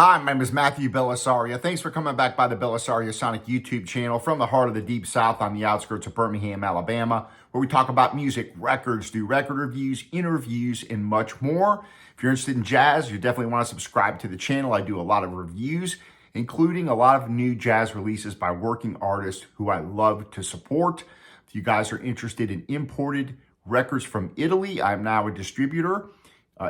Hi, my name is Matthew Bellisario. Thanks for coming back by the BellisarioSonic YouTube channel from the heart of the Deep South on the outskirts of Birmingham, Alabama, where we talk about music, records, do record reviews, interviews, and much more. If you're interested in jazz, you definitely want to subscribe to the channel. I do a lot of reviews, including a lot of new jazz releases by working artists who I love to support. If you guys are interested in imported records from Italy, I'm now a distributor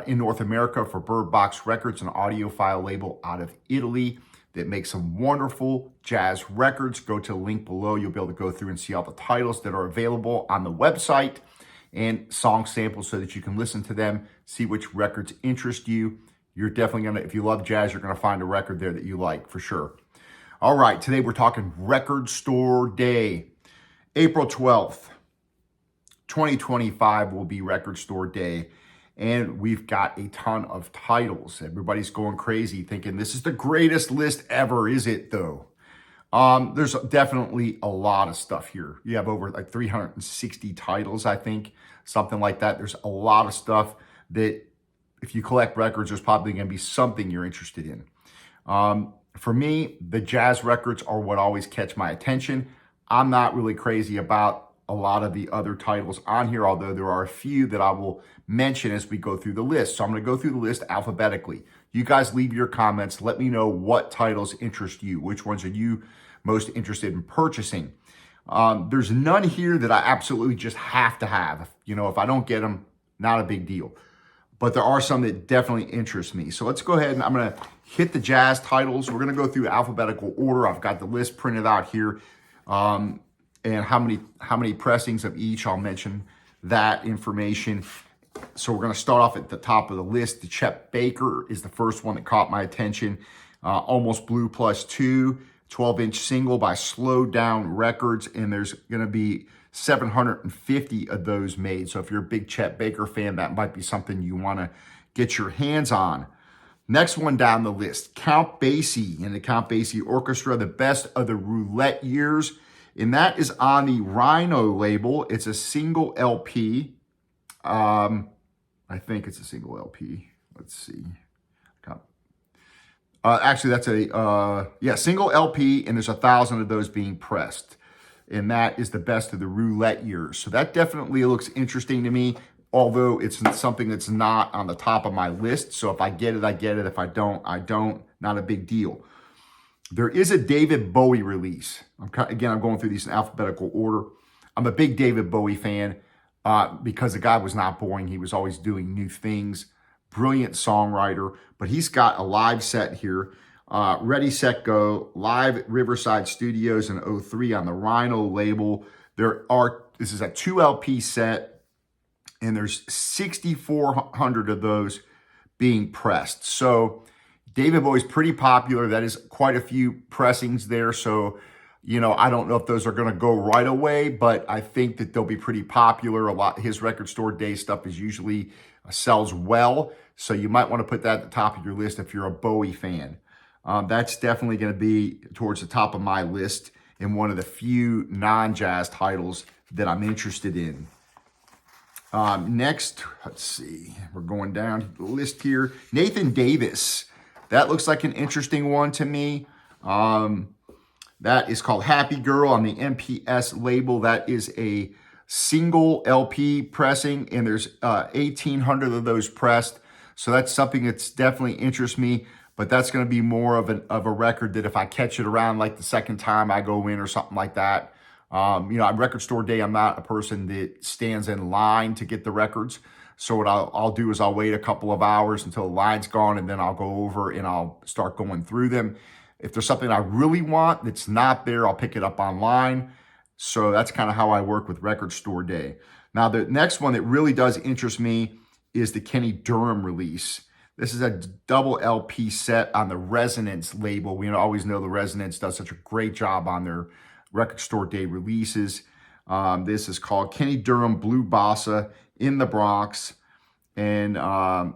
in North America for Bird Box Records, an audiophile label out of Italy that makes some wonderful jazz records. Go to the link below. You'll be able to go through and see all the titles that are available on the website and song samples so that you can listen to them, see which records interest you. You're definitely going to, if you love jazz, you're going to find a record there that you like for sure. All right, today we're talking Record Store Day. April 12th, 2025 will be Record Store Day. And we've got a ton of titles. Everybody's going crazy thinking this is the greatest list ever. Is it though? There's definitely a lot of stuff here. You have over like 360 titles, I think, something like that. There's a lot of stuff that if you collect records, there's probably going to be something you're interested in. For me, the jazz records are what always catch my attention. I'm not really crazy about a lot of the other titles on here, although there are a few that I will mention as we go through the list. So I'm going to go through the list alphabetically. You guys leave your comments. Let me know what titles interest you. Which ones are you most interested in purchasing? There's none here that I absolutely just have to have. You know, if I don't get them, not a big deal. But there are some that definitely interest me. So let's go ahead and I'm going to hit the jazz titles. We're going to go through alphabetical order. I've got the list printed out here. And how many pressings of each, I'll mention that information. So we're going to start off at the top of the list. The Chet Baker is the first one that caught my attention. Almost Blue +2, 12-inch single by Slow Down Records. And there's going to be 750 of those made. So if you're a big Chet Baker fan, that might be something you want to get your hands on. Next one down the list, Count Basie and the Count Basie Orchestra, the best of the roulette years. And that is on the Rhino label. It's a single LP. I think it's a single LP. Let's see. Actually, that's a single LP, and there's 1,000 of those being pressed. And that is the best of the roulette years. So that definitely looks interesting to me, although it's something that's not on the top of my list. So if I get it, I get it. If I don't, I don't. Not a big deal. There is a David Bowie release. Again, I'm going through these in alphabetical order. I'm a big David Bowie fan because the guy was not boring. He was always doing new things. Brilliant songwriter. But he's got a live set here. Ready, Set, Go. Live at Riverside Studios in 03 on the Rhino label. This is a 2 LP set. And there's 6,400 of those being pressed. So David Bowie's pretty popular. That is quite a few pressings there. So, you know, I don't know if those are going to go right away, but I think that they'll be pretty popular. His Record Store Day stuff is usually sells well. So you might want to put that at the top of your list if you're a Bowie fan. That's definitely going to be towards the top of my list and one of the few non-jazz titles that I'm interested in. Next, let's see. We're going down the list here. Nathan Davis. That looks like an interesting one to me. That is called Happy Girl on the MPS label. That is a single LP pressing, and there's 1,800 of those pressed. So that's something that's definitely interests me, but that's going to be more of a record that if I catch it around like the second time I go in or something like that. You know, on Record Store Day, I'm not a person that stands in line to get the records. So what I'll do is I'll wait a couple of hours until the line's gone, and then I'll go over and I'll start going through them. If there's something I really want that's not there, I'll pick it up online. So that's kind of how I work with Record Store Day. Now, the next one that really does interest me is the Kenny Durham release. This is a double LP set on the Resonance label. We always know the Resonance does such a great job on their Record Store Day releases. This is called Kenny Durham Blue Bossa in the Bronx. And that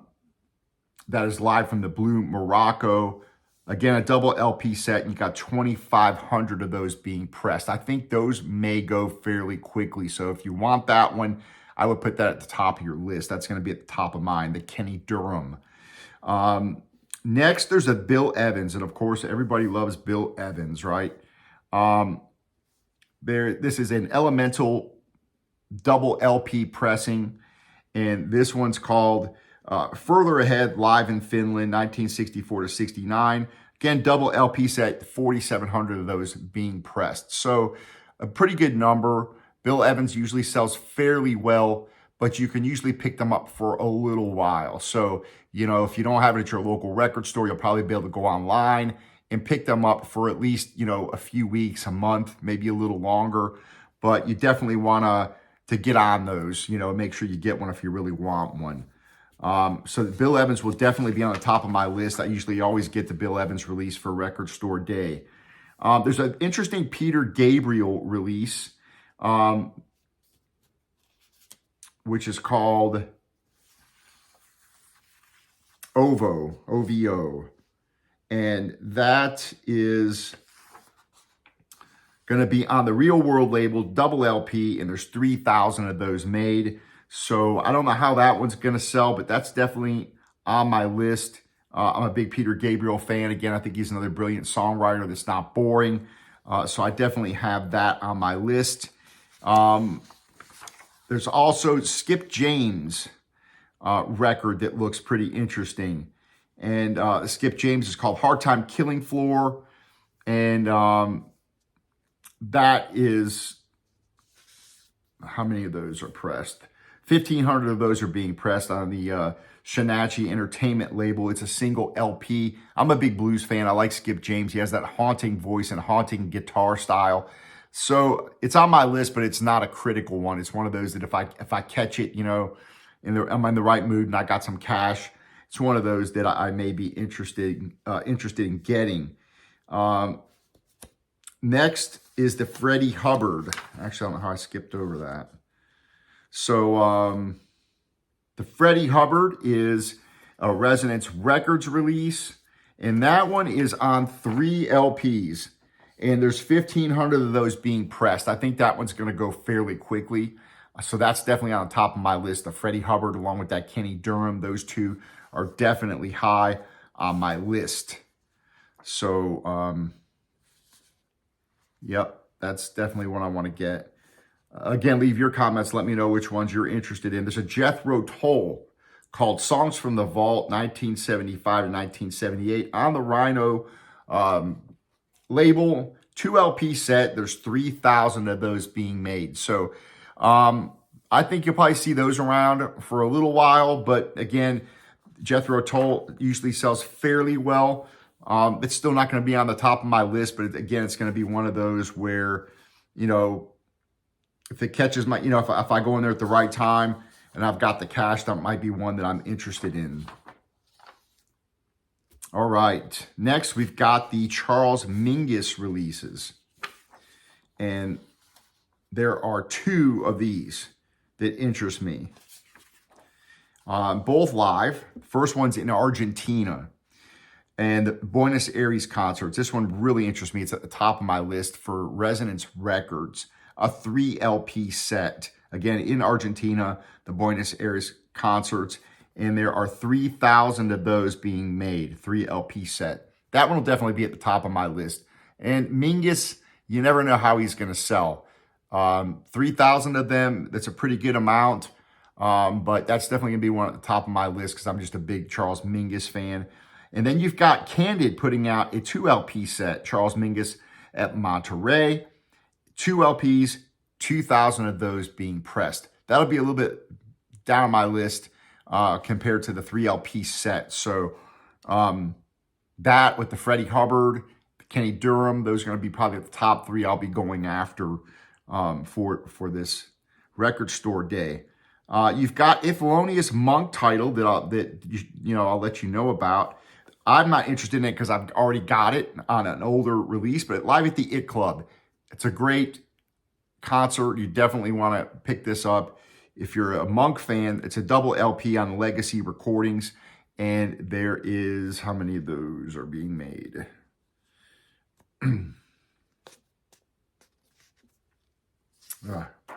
is live from the Blue Morocco. Again, a double LP set, and you got 2,500 of those being pressed. I think those may go fairly quickly. So if you want that one, I would put that at the top of your list. That's going to be at the top of mine, the Kenny Durham. Next, there's a Bill Evans, and of course, everybody loves Bill Evans, right? Um, this is an Elemental double LP pressing, and this one's called Further Ahead Live in Finland, 1964 to 69. Again, double LP set, 4,700 of those being pressed. So a pretty good number. Bill Evans usually sells fairly well, but you can usually pick them up for a little while. So, you know, if you don't have it at your local record store, you'll probably be able to go online and pick them up for at least, you know, a few weeks, a month, maybe a little longer. But you definitely want to get on those, you know, make sure you get one if you really want one. So Bill Evans will definitely be on the top of my list. I usually always get the Bill Evans release for Record Store Day. There's an interesting Peter Gabriel release, which is called OVO. And that is going to be on the Real World label, double LP, and there's 3,000 of those made. So I don't know how that one's going to sell, but that's definitely on my list. I'm a big Peter Gabriel fan. Again, I think he's another brilliant songwriter that's not boring. So I definitely have that on my list. There's also Skip James record that looks pretty interesting. And Skip James is called Hard Time Killing Floor. And that is, how many of those are pressed? 1,500 of those are being pressed on the Shinachie Entertainment label. It's a single LP. I'm a big blues fan. I like Skip James. He has that haunting voice and haunting guitar style. So it's on my list, but it's not a critical one. It's one of those that if I catch it, you know, I'm in the right mood and I got some cash, it's one of those that I may be interested in getting. Next is the Freddie Hubbard. Actually, I don't know how I skipped over that. So the Freddie Hubbard is a Resonance Records release, and that one is on 3 LPs, and there's 1,500 of those being pressed. I think that one's going to go fairly quickly. So that's definitely on the top of my list. The Freddie Hubbard along with that Kenny Durham, those two are definitely high on my list. So, yep, that's definitely one I want to get. Again, leave your comments. Let me know which ones you're interested in. There's a Jethro Tull called Songs from the Vault, 1975 to 1978 on the Rhino label. 2 LP set. There's 3,000 of those being made. So I think you'll probably see those around for a little while. But again, Jethro Tull usually sells fairly well. It's still not going to be on the top of my list, but again, it's going to be one of those where, you know, if it catches my, you know, if I go in there at the right time and I've got the cash, that might be one that I'm interested in. All right. Next, we've got the Charles Mingus releases. And there are 2 of these that interest me. Both live. First one's in Argentina. And the Buenos Aires concerts. This one really interests me. It's at the top of my list for Resonance Records. A 3 LP set. Again, in Argentina, the Buenos Aires concerts. And there are 3,000 of those being made. 3 LP set. That one will definitely be at the top of my list. And Mingus, you never know how he's going to sell. 3,000 of them, that's a pretty good amount. But that's definitely going to be one at the top of my list because I'm just a big Charles Mingus fan. And then you've got Candid putting out a 2 LP set, Charles Mingus at Monterey. 2 LPs, 2,000 of those being pressed. That'll be a little bit down my list compared to the 3 LP set. So that with the Freddie Hubbard, Kenny Durham, those are going to be probably the top 3 I'll be going after for this Record Store Day. You've got a Thelonious Monk title that I'll let you know about. I'm not interested in it because I've already got it on an older release, but Live at the It Club, it's a great concert. You definitely want to pick this up. If you're a Monk fan, it's a double LP on Legacy Recordings, and there is, how many of those are being made?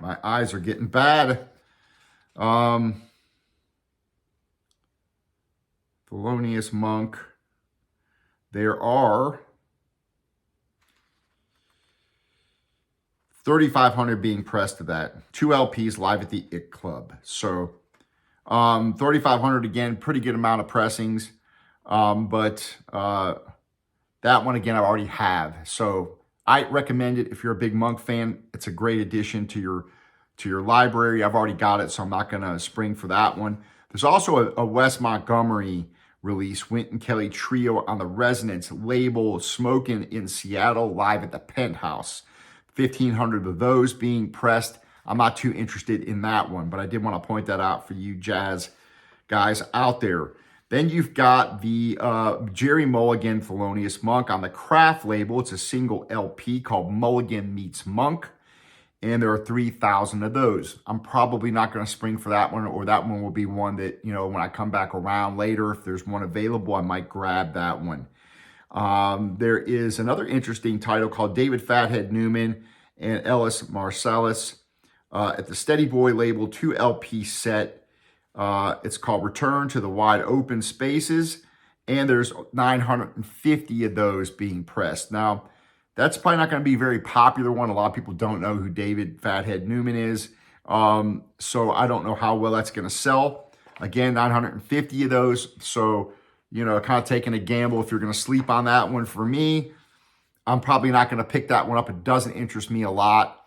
My eyes are getting bad. Thelonious Monk. there are 3,500 being pressed to that. 2 LPs live at the IT Club. So 3,500 again, pretty good amount of pressings. But that one again, I already have. So I recommend it if you're a big Monk fan. It's a great addition to your library. I've already got it, so I'm not going to spring for that one. There's also a Wes Montgomery release, Wynton Kelly Trio on the Resonance label, Smoking in Seattle, live at the Penthouse. 1,500 of those being pressed. I'm not too interested in that one, but I did want to point that out for you jazz guys out there. Then you've got the Jerry Mulligan Thelonious Monk on the Craft label. It's a single LP called Mulligan Meets Monk, and there are 3,000 of those. I'm probably not going to spring for that one, or that one will be one that, you know, when I come back around later, if there's one available, I might grab that one. There is another interesting title called David Fathead Newman and Ellis Marsalis at the Steady Boy label, 2 LP set. It's called Return to the Wide Open Spaces, and there's 950 of those being pressed. Now, that's probably not going to be a very popular one. A lot of people don't know who David Fathead Newman is, so I don't know how well that's going to sell. Again, 950 of those, so, you know, kind of taking a gamble if you're going to sleep on that one. For me, I'm probably not going to pick that one up. It doesn't interest me a lot,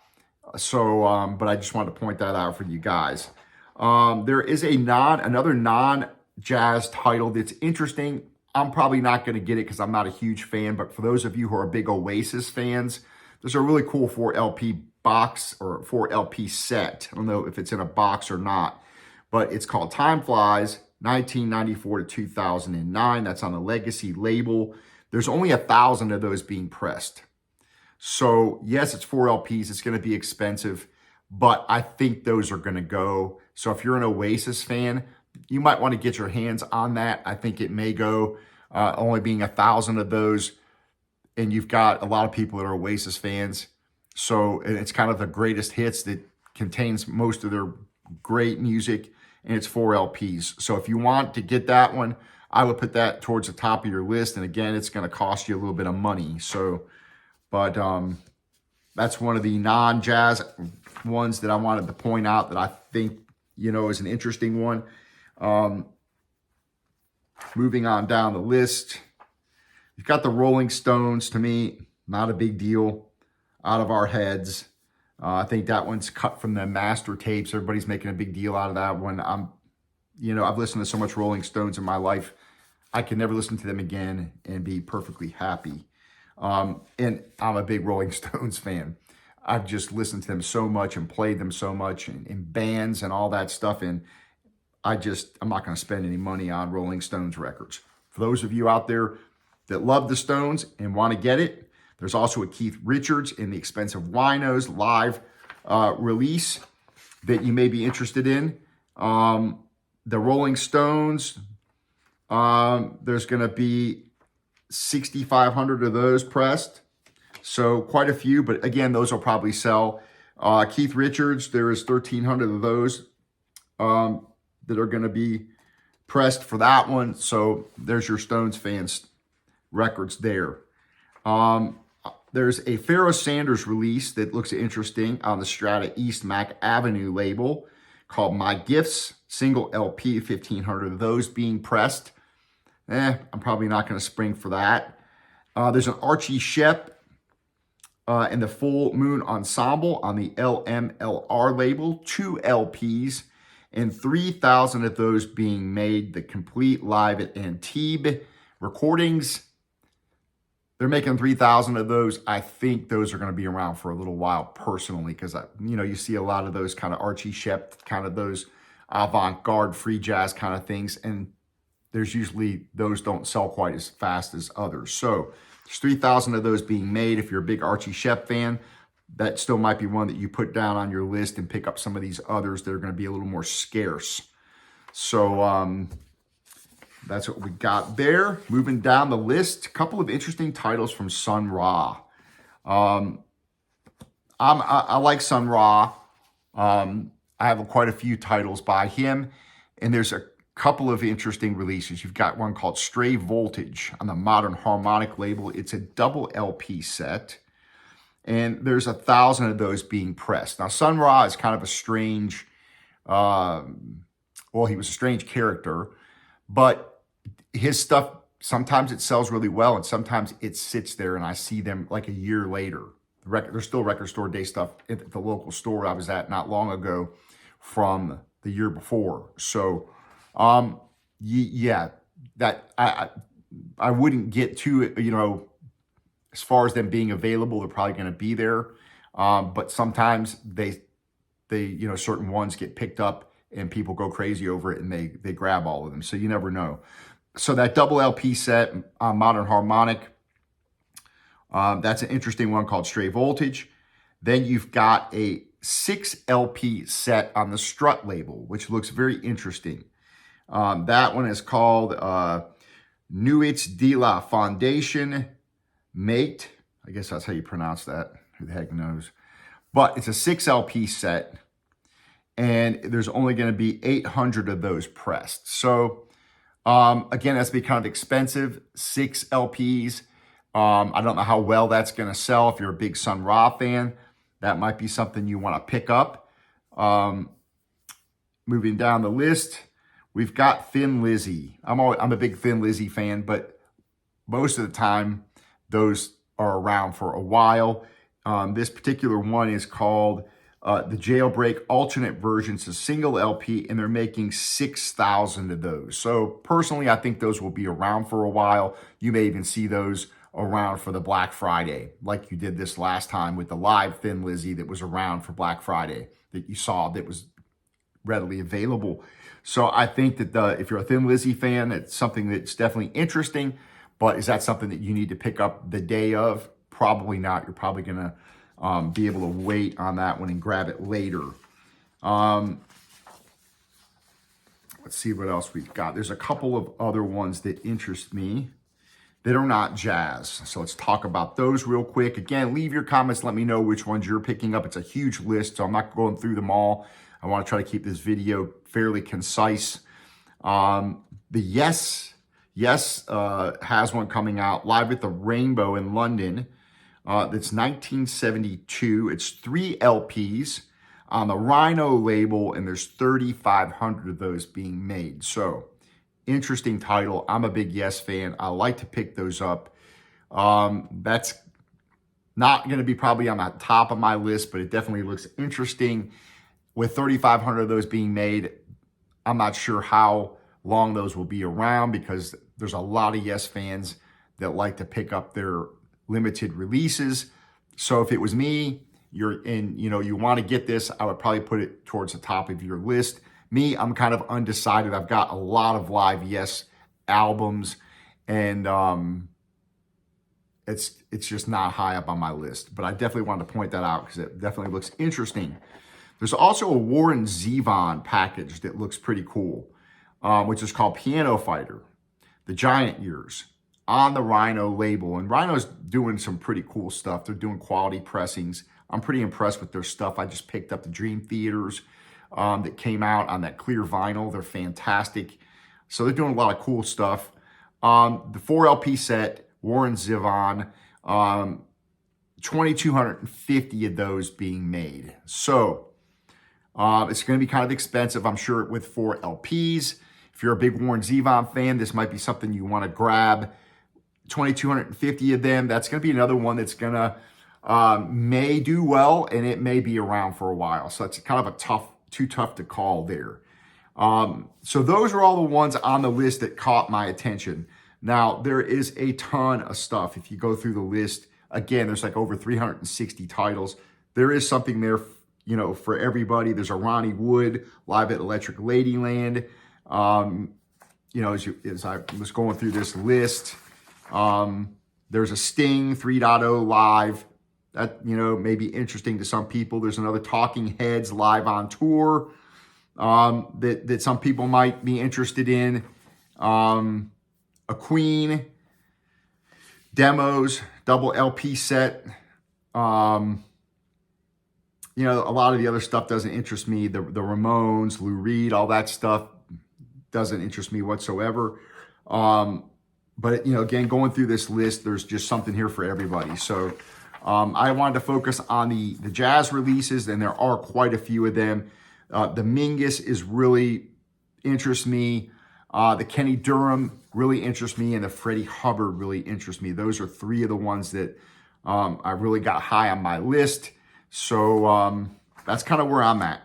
so, but I just wanted to point that out for you guys. There is another non-jazz title that's interesting. I'm probably not going to get it because I'm not a huge fan, but for those of you who are big Oasis fans, there's a really cool 4 LP box or 4 LP set. I don't know if it's in a box or not, but it's called Time Flies, 1994 to 2009. That's on the Legacy label. There's only 1,000 of those being pressed. So yes, it's 4 LPs. It's going to be expensive, but I think those are going to go. So if you're an Oasis fan, you might want to get your hands on that. I think it may go, only being 1,000 of those. And you've got a lot of people that are Oasis fans. So, and it's kind of the greatest hits that contains most of their great music. And it's 4 LPs. So if you want to get that one, I would put that towards the top of your list. And again, it's going to cost you a little bit of money. So, but that's one of the non-jazz ones that I wanted to point out that I think, you know, is an interesting one. Moving on down the list, you've got the Rolling Stones. To me, not a big deal, out of our heads. I think that one's cut from the master tapes. Everybody's making a big deal out of that one. I've listened to so much Rolling Stones in my life, I can never listen to them again and be perfectly happy. And I'm a big Rolling Stones fan. I've just listened to them so much and played them so much in bands and all that stuff. And I'm not going to spend any money on Rolling Stones records. For those of you out there that love the Stones and want to get it, there's also a Keith Richards in the Expensive Winos live release that you may be interested in. The Rolling Stones, there's going to be 6,500 of those pressed. So quite a few, but again, those will probably sell. Keith Richards, there is 1,300 of those that are going to be pressed for that one. So there's your Stones fans records there. There's a Pharoah Sanders release that looks interesting on the Strata East Mac Avenue label called My Gifts, single LP, 1,500 of those being pressed. I'm probably not going to spring for that. There's an Archie Shepp and the Full Moon Ensemble on the LMLR label, 2 LPs, and 3,000 of those being made. The complete live at Antibes recordings. They're making 3,000 of those. I think those are going to be around for a little while personally, because you see a lot of those kind of Archie Shepp, kind of those avant-garde free jazz kind of things, and there's usually those don't sell quite as fast as others. So there's 3,000 of those being made. If you're a big Archie Shepp fan, that still might be one that you put down on your list and pick up some of these others that are going to be a little more scarce. So that's what we got there. Moving down the list, a couple of interesting titles from Sun Ra. I like Sun Ra. I have quite a few titles by him, and there's a couple of interesting releases. You've got one called Stray Voltage on the Modern Harmonic label. It's a double LP set, and there's 1,000 of those being pressed. Now, Sun Ra is kind of a strange, well, he was a strange character, but his stuff, sometimes it sells really well, and sometimes it sits there, and I see them like a year later. There's still record store day stuff at the local store I was at not long ago from the year before. So, yeah, that I wouldn't get too, you know, as far as them being available, they're probably going to be there. But sometimes they, you know, certain ones get picked up and people go crazy over it and they grab all of them. So you never know. So that double LP set on Modern Harmonic, that's an interesting one called Stray Voltage. Then you've got a 6 LP set on the Strut label, which looks very interesting. That one is called Nuits de la Foundation Mate. I guess that's how you pronounce that. Who the heck knows? But it's a 6 LP set, and there's only going to be 800 of those pressed. So, again, that's be kind of expensive, 6 LPs. I don't know how well that's going to sell. If you're a big Sun Ra fan, that might be something you want to pick up. Moving down the list, we've got Thin Lizzy. I'm a big Thin Lizzy fan, but most of the time, those are around for a while. This particular one is called the Jailbreak Alternate Version. It's a single LP, and they're making 6,000 of those. So personally, I think those will be around for a while. You may even see those around for the Black Friday, like you did this last time with the live Thin Lizzy that was around for Black Friday that you saw that was readily available. So I think that if you're a Thin Lizzy fan, it's something that's definitely interesting. But is that something that you need to pick up the day of? Probably not. You're probably going to be able to wait on that one and grab it later. Let's see what else we've got. There's a couple of other ones that interest me that are not jazz. So let's talk about those real quick. Again, leave your comments. Let me know which ones you're picking up. It's a huge list, so I'm not going through them all. I want to try to keep this video fairly concise. The Yes has one coming out live at the Rainbow in London. That's 1972. It's 3 LPs on the Rhino label, and there's 3,500 of those being made. So interesting title. I'm a big Yes fan. I like to pick those up. That's not going to be probably on the top of my list, but it definitely looks interesting. With 3,500 of those being made, I'm not sure how long those will be around, because there's a lot of Yes fans that like to pick up their limited releases. So if it was me, you want to get this, I would probably put it towards the top of your list. Me, I'm kind of undecided. I've got a lot of live Yes albums, and it's just not high up on my list. But I definitely wanted to point that out because it definitely looks interesting. There's also a Warren Zevon package that looks pretty cool, which is called Piano Fighter, the Giant Years, on the Rhino label. And Rhino's doing some pretty cool stuff. They're doing quality pressings. I'm pretty impressed with their stuff. I just picked up the Dream Theaters that came out on that clear vinyl. They're fantastic. So they're doing a lot of cool stuff. The 4 LP set, Warren Zevon, 2,250 of those being made. So it's going to be kind of expensive, I'm sure, with 4 LPs. If you're a big Warren Zevon fan, this might be something you want to grab. 2,250 of them. That's going to be another one that's going to may do well, and it may be around for a while. So it's kind of too tough to call there. So those are all the ones on the list that caught my attention. Now, there is a ton of stuff. If you go through the list, again, there's like over 360 titles. There is something there, for everybody. There's a Ronnie Wood live at Electric Ladyland. As I was going through this list, there's a Sting 3.0 live. That, may be interesting to some people. There's another Talking Heads live on tour that some people might be interested in. A Queen demos, double LP set. A lot of the other stuff doesn't interest me. The Ramones, Lou Reed, all that stuff doesn't interest me whatsoever. But, again, going through this list, there's just something here for everybody. So I wanted to focus on the jazz releases, and there are quite a few of them. The Mingus is really interests me. The Kenny Durham really interests me, and the Freddie Hubbard really interests me. Those are three of the ones that I really got high on my list. So that's kind of where I'm at.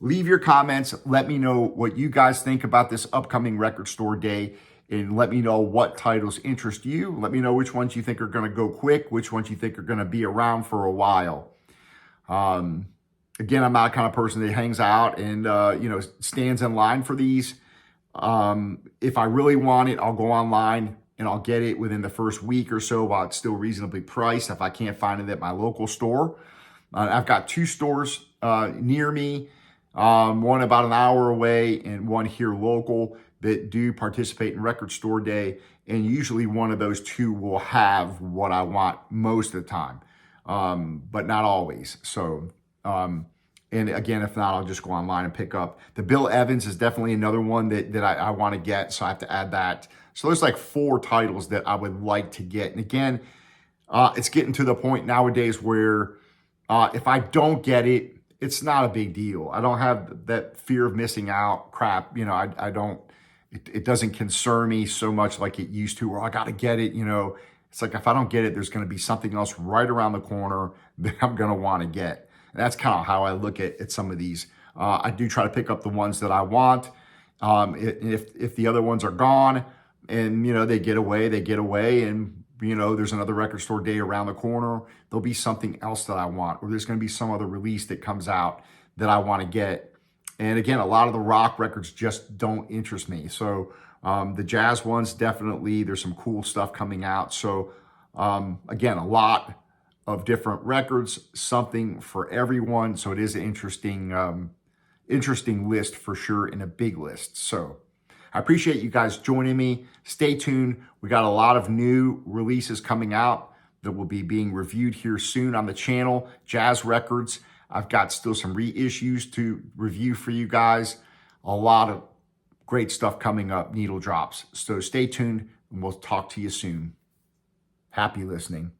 Leave your comments. Let me know what you guys think about this upcoming record store day, and let me know what titles interest you. Let me know which ones you think are going to go quick, which ones you think are going to be around for a while. Again, I'm not the kind of person that hangs out and, stands in line for these. If I really want it, I'll go online and I'll get it within the first week or so while it's still reasonably priced if I can't find it at my local store. I've got two stores near me, one about an hour away and one here local that do participate in Record Store Day. And usually one of those two will have what I want most of the time, but not always. So, and again, if not, I'll just go online and pick up. The Bill Evans is definitely another one that I want to get, so I have to add that. So there's like 4 titles that I would like to get. And again, it's getting to the point nowadays where if I don't get it, it's not a big deal. I don't have that fear of missing out crap. I don't, it doesn't concern me so much like it used to, where I got to get it. It's like if I don't get it, there's going to be something else right around the corner that I'm going to want to get. And that's kind of how I look at some of these. I do try to pick up the ones that I want. If the other ones are gone and, they get away, and, there's another record store day around the corner, there'll be something else that I want, or there's going to be some other release that comes out that I want to get. And again, a lot of the rock records just don't interest me. So the jazz ones, definitely, there's some cool stuff coming out. So again, a lot of different records, something for everyone. So it is an interesting list for sure, and a big list. So I appreciate you guys joining me. Stay tuned. We got a lot of new releases coming out that will be being reviewed here soon on the channel. Jazz records. I've got still some reissues to review for you guys. A lot of great stuff coming up, needle drops. So stay tuned, and we'll talk to you soon. Happy listening.